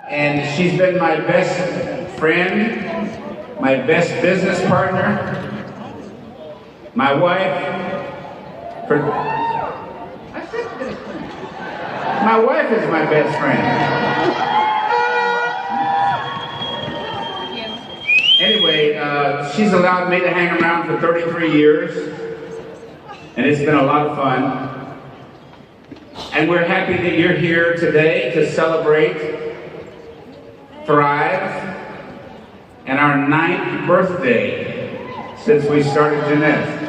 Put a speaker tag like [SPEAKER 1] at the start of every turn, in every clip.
[SPEAKER 1] And she's been my best friend, my best business partner, my wife. My wife is my best friend. Anyway, she's allowed me to hang around for 33 years, and it's been a lot of fun. And we're happy that you're here today to celebrate Thrive and our 9th birthday since we started Jeanette.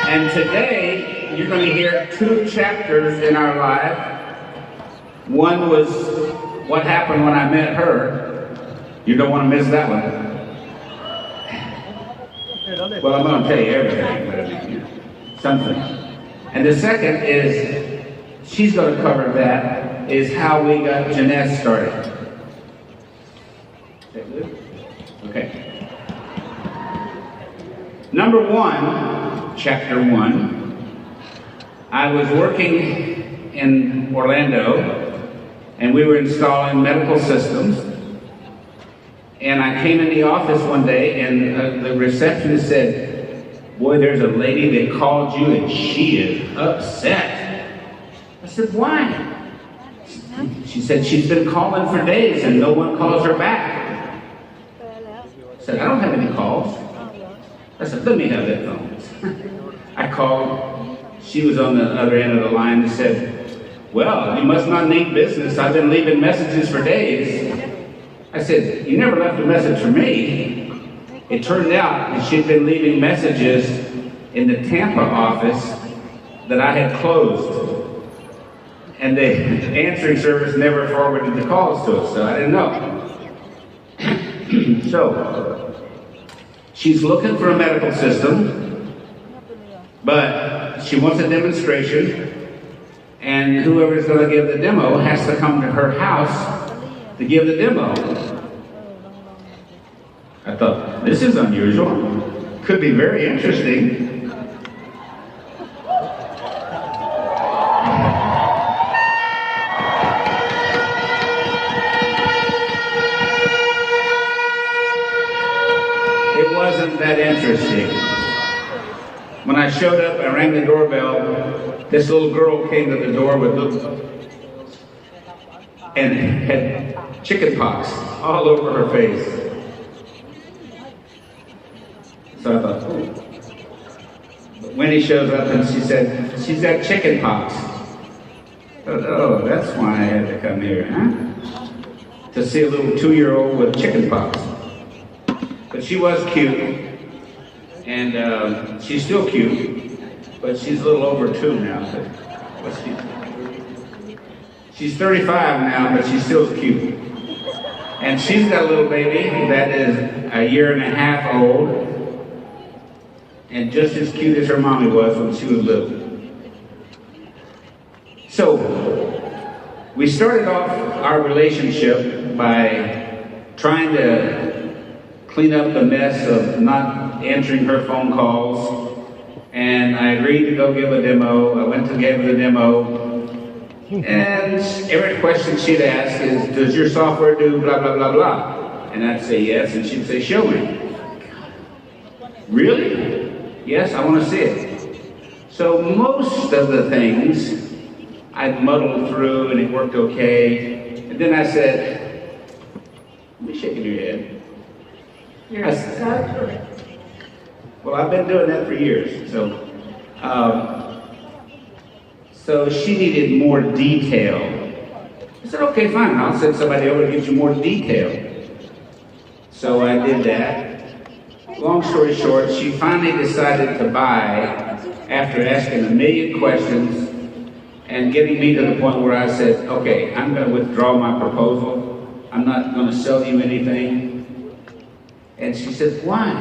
[SPEAKER 1] And today, you're going to hear 2 chapters in our life. One was what happened when I met her. You don't want to miss that one. Well, I'm going to tell you everything, but I mean, something. And the second is, she's going to cover that, is how we got Jeanette started. Is that good? Okay. Number 1, chapter 1, I was working in Orlando, and we were installing medical systems. And I came in the office one day, and the receptionist said, "Boy, there's a lady that called you, and she is upset." I said, "Why?" She said, "She's been calling for days, and no one calls her back." I said, "I don't have any calls." I said, "Let me have that phone." I called. She was on the other end of the line and said, "Well, you must not need business. I've been leaving messages for days." I said, "You never left a message for me." It turned out that she'd been leaving messages in the Tampa office that I had closed. And the answering service never forwarded the calls to us, so I didn't know. So, she's looking for a medical system, but she wants a demonstration, and whoever's going to give the demo has to come to her house to give the demo. I thought, this is unusual. Could be very interesting. It wasn't that interesting. When I showed up, I rang the doorbell. This little girl came to the door and had chicken pox all over her face. So I thought, oh. But Winnie shows up and she said, "She's got chicken pox." I thought, oh, that's why I had to come here, huh? To see a little 2-year-old with chicken pox. But she was cute, and she's still cute, but she's a little over 2 now. But what's she? She's 35 now, but she's still cute. And she's got a little baby that is a 1.5 years old, and just as cute as her mommy was when she was little. So, we started off our relationship by trying to clean up the mess of not answering her phone calls, and I agreed to go give a demo. I went to give the demo. And every question she'd ask is, "Does your software do blah, blah, blah, blah?" And I'd say yes, and she'd say, "Show me." "Really?" "Yes, I want to see it." So most of the things I'd muddled through, and it worked okay. And then I said, "You're shaking your head." I said, "Well, I've been doing that for years." So she needed more detail. I said, "Okay, fine, I'll send somebody over to get you more detail." So I did that. Long story short, she finally decided to buy after asking a million questions and getting me to the point where I said, "Okay, I'm going to withdraw my proposal. I'm not going to sell you anything." And she said, "Why?"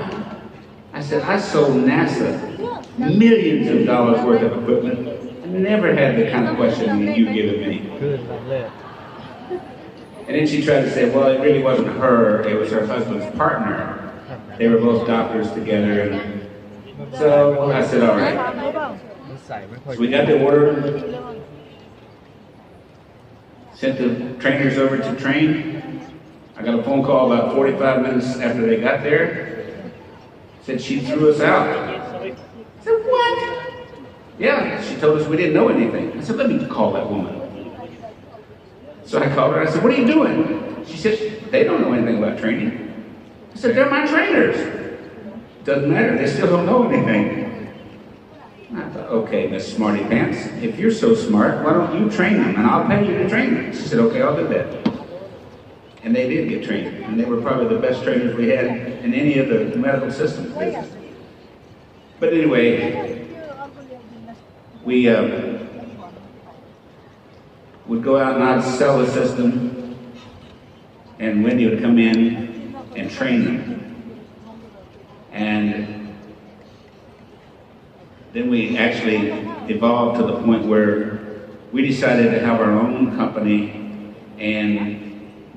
[SPEAKER 1] I said, "I sold NASA millions of dollars worth of equipment. Never had the kind of question that you've given me." And then she tried to say, "Well, it really wasn't her, it was her husband's partner." They were both doctors together, and so I said, all right. So we got the order, sent the trainers over to train. I got a phone call about 45 minutes after they got there. Said she threw us out. I said, what? Yeah, she told us we didn't know anything. I said, let me call that woman. So I called her. I said, what are you doing? She said, they don't know anything about training. I said, they're my trainers. Doesn't matter, they still don't know anything. I thought, okay, Miss Smarty Pants, if you're so smart, why don't you train them and I'll pay you to train them? She said, okay, I'll do that. And they did get trained, and they were probably the best trainers we had in any of the medical systems. But anyway, we would go out and I'd sell the system, and Wendy would come in and train them. And then we actually evolved to the point where we decided to have our own company and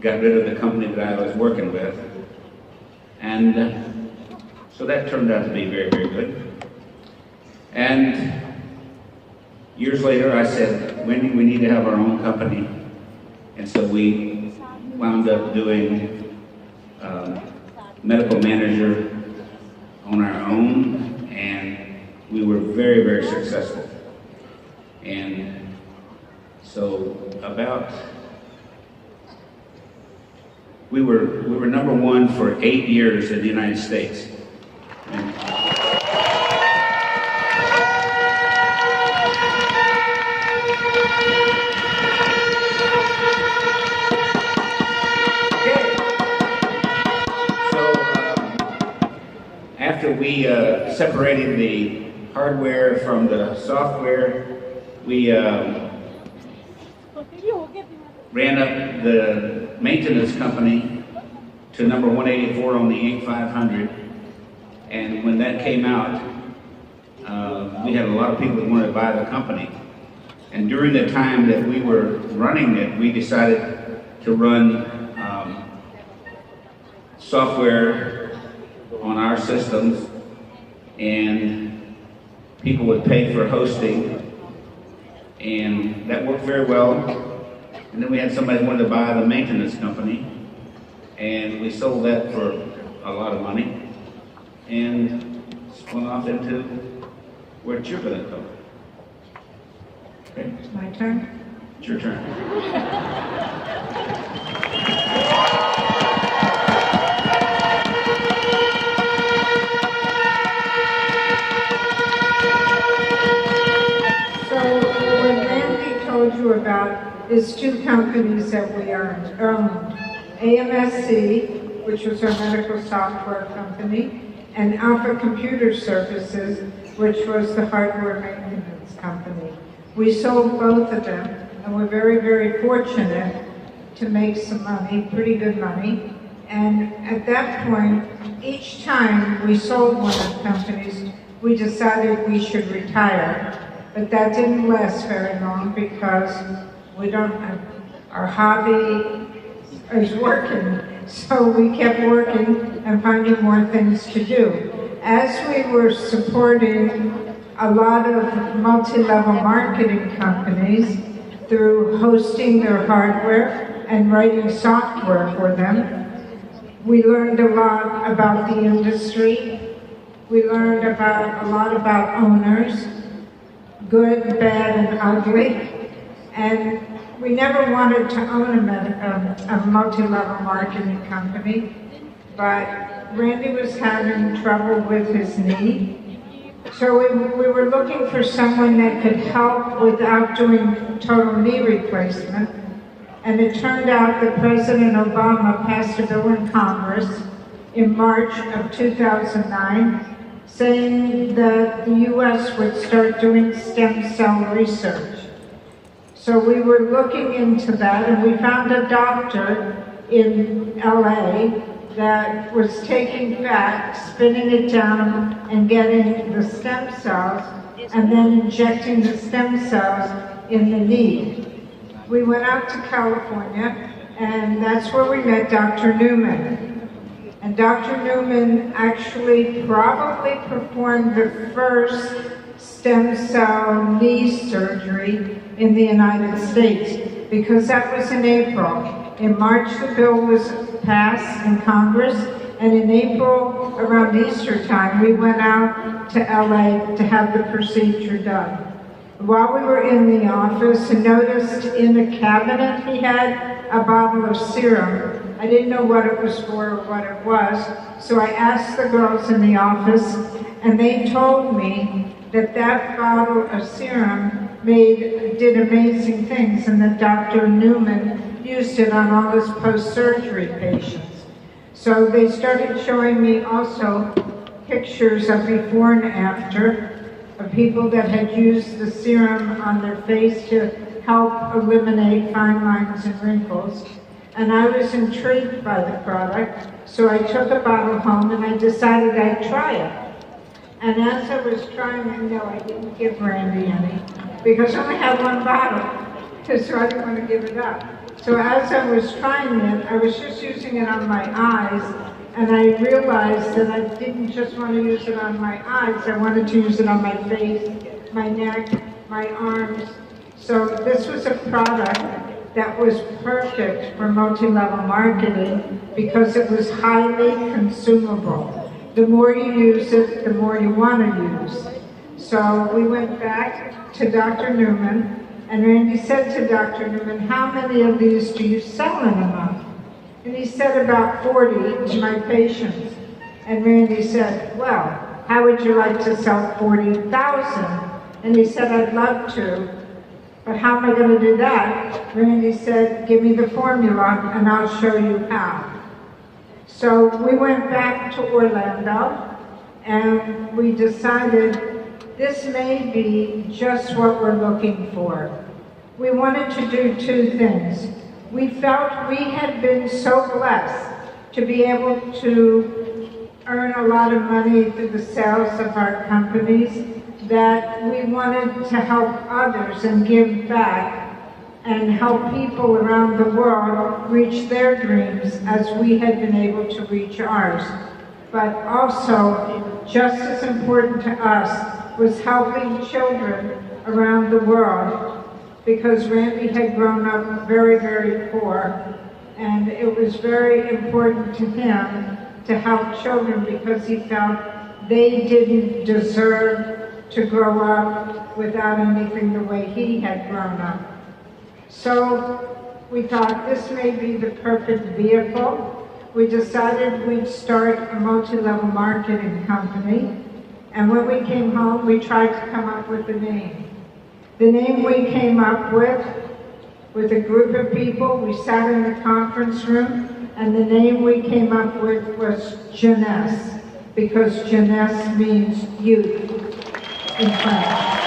[SPEAKER 1] got rid of the company that I was working with. And so that turned out to be very, very good. And years later, I said, Wendy, we need to have our own company. And so we wound up doing medical manager on our own, and we were very, very successful. And so we were number one for 8 years in the United States. After we separated the hardware from the software, we ran up the maintenance company to number 184 on the Inc. 500. And when that came out, we had a lot of people that wanted to buy the company. And during the time that we were running it, we decided to run software on our systems, and people would pay for hosting, and that worked very well. And then we had somebody who wanted to buy the maintenance company, and we sold that for a lot of money, and spun off into where you're going to go. Okay.
[SPEAKER 2] It's my turn?
[SPEAKER 1] It's your turn.
[SPEAKER 2] You about is two companies that we owned. AMSC, which was our medical software company, and Alpha Computer Services, which was the hardware maintenance company. We sold both of them, and we're very, very fortunate to make some money, pretty good money. And at that point, each time we sold one of the companies, we decided we should retire. But that didn't last very long because we don't have, our hobby is working. So we kept working and finding more things to do. As we were supporting a lot of multi-level marketing companies through hosting their hardware and writing software for them, we learned a lot about the industry. We learned a lot about owners, good, bad, and ugly, and we never wanted to own a multi-level marketing company, but Randy was having trouble with his knee, so we were looking for someone that could help without doing total knee replacement, and it turned out that President Obama passed a bill in Congress in March of 2009 saying that the U.S. would start doing stem cell research. So we were looking into that, and we found a doctor in LA that was taking fat, spinning it down, and getting the stem cells, and then injecting the stem cells in the knee. We went out to California, and that's where we met Dr. Newman. And Dr. Newman actually probably performed the first stem cell knee surgery in the United States, because that was in April. In March, the bill was passed in Congress, and in April, around Easter time, we went out to LA to have the procedure done. While we were in the office, I noticed in the cabinet he had a bottle of serum. I didn't know what it was for or what it was, so I asked the girls in the office, and they told me that that bottle of serum did amazing things, and that Dr. Newman used it on all his post-surgery patients. So they started showing me also pictures of before and after of people that had used the serum on their face to help eliminate fine lines and wrinkles. And I was intrigued by the product, so I took a bottle home and I decided I'd try it. And as I was trying it, no, I didn't give Randy any, because I only had one bottle, so I didn't want to give it up. So as I was trying it, I was just using it on my eyes, and I realized that I didn't just want to use it on my eyes, I wanted to use it on my face, my neck, my arms. So this was a product that was perfect for multi-level marketing because it was highly consumable. The more you use it, the more you want to use. So we went back to Dr. Newman, and Randy said to Dr. Newman, "How many of these do you sell in a month?" And he said, "About 40 to my patients." And Randy said, "Well, how would you like to sell 40,000? And he said, "I'd love to. But how am I going to do that?" Randy said, "Give me the formula and I'll show you how." So we went back to Orlando and we decided this may be just what we're looking for. We wanted to do two things. We felt we had been so blessed to be able to earn a lot of money through the sales of our companies, that we wanted to help others and give back and help people around the world reach their dreams as we had been able to reach ours. But also, just as important to us was helping children around the world, because Randy had grown up very, very poor, and it was very important to him to help children because he felt they didn't deserve to grow up without anything the way he had grown up. So we thought this may be the perfect vehicle. We decided we'd start a multi-level marketing company, and when we came home, we tried to come up with a name. The name we came up with a group of people, we sat in the conference room, and the name we came up with was Jeunesse, because jeunesse means youth in French.